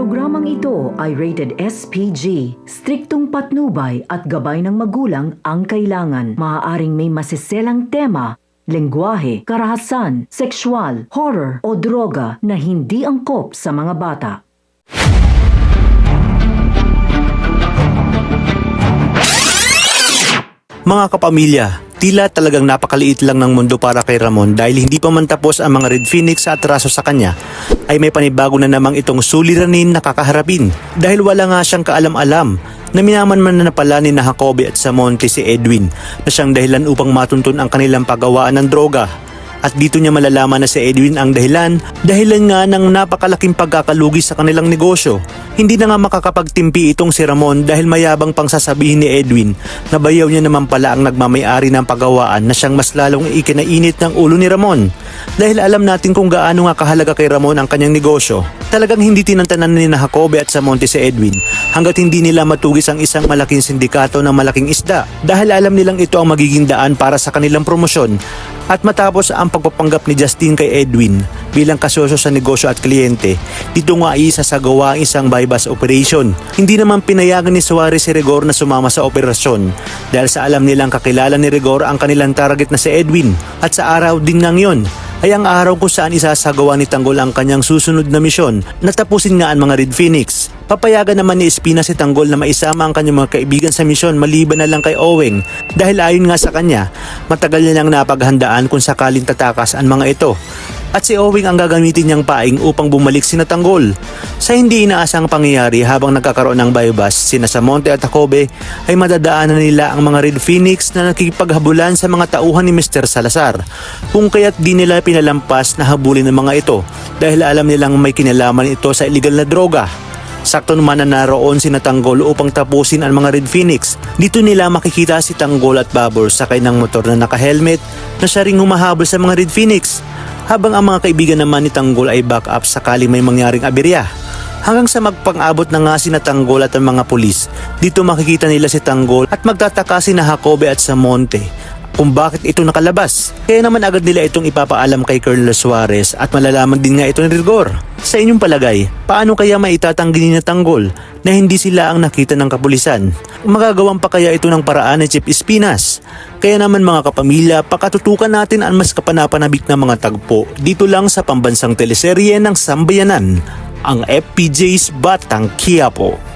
Programang ito ay rated SPG. Striktong patnubay at gabay ng magulang ang kailangan. Maaaring may masiselang tema, lengguwahe, karahasan, sexual, horror o droga na hindi angkop sa mga bata. Mga kapamilya, tila talagang napakaliit lang ng mundo para kay Ramon dahil hindi pa man tapos ang mga Red Phoenix sa atraso sa kanya, ay may panibago na namang itong suliranin na kakaharapin dahil wala nga siyang kaalam-alam na minamanman na pala ni Jacobe at Samonte si Edwin na siyang dahilan upang matuntun ang kanilang paggawaan ng droga. At dito niya malalaman na si Edwin ang dahilan nga ng napakalaking pagkakalugi sa kanilang negosyo. Hindi na nga makakapagtimpi itong si Ramon dahil mayabang pang sasabihin ni Edwin na bayaw niya naman pala ang nagmamayari ng paggawaan na siyang mas lalong ikinainit ng ulo ni Ramon. Dahil alam natin kung gaano nga kahalaga kay Ramon ang kanyang negosyo. Talagang hindi tinantanan ni Jacobe at Samonte si Edwin hanggat hindi nila matugis ang isang malaking sindikato ng malaking isda dahil alam nilang ito ang magiging daan para sa kanilang promosyon. At matapos ang pagpapanggap ni Justin kay Edwin bilang kasosyo sa negosyo at kliyente, dito nga ay isasagawa ang isang bypass operation. Hindi naman pinayagan ni Suarez si Rigor na sumama sa operasyon dahil sa alam nilang kakilala ni Rigor ang kanilang target na si Edwin at sa araw din nang yon ay ang araw kung saan isasagawa ni Tanggol ang kanyang susunod na misyon na tapusin nga ang mga Red Phoenix. Papayagan naman ni Espina si Tanggol na maisama ang kanyang mga kaibigan sa misyon maliban na lang kay Oweng dahil ayon nga sa kanya, matagal niya nang napaghandaan kung sakaling tatakas ang mga ito. At si Oweng ang gagamitin niyang paing upang bumalik sina Tanggol. Sa hindi inaasang pangyayari habang nagkakaroon ng bypass, sina Samonte at Jacobe ay madadaanan nila ang mga Red Phoenix na nakikipaghabulan sa mga tauhan ni Mr. Salazar. Kung kaya't di nila pinalampas na habulin ng mga ito dahil alam nilang may kinalaman ito sa illegal na droga. Sakto naman na naroon si Tanggol upang tapusin ang mga Red Phoenix. Dito nila makikita si Tanggol at Babor sakay ng motor na naka-helmet na siya ring humahabol sa mga Red Phoenix. Habang ang mga kaibigan naman ni Tanggol ay back up sakali may mangyaring aberya. Hanggang sa magpang-abot na nga si Tanggol at ang mga pulis. Dito makikita nila si Tanggol at magtataka si Jacobe at Samonte kung bakit ito nakalabas. Kaya naman agad nila itong ipapaalam kay Colonel Suarez at malalaman din nga ito ni Rigor. Sa inyong palagay, paano kaya maitatanggi ni Tanggol na hindi sila ang nakita ng kapulisan? Magagawan pa kaya ito ng paraan ni Chief Espinas? Kaya naman mga kapamilya, pakatutukan natin ang mas kapanapanabik na mga tagpo dito lang sa pambansang teleserye ng Sambayanan, ang FPJ's Batang Quiapo.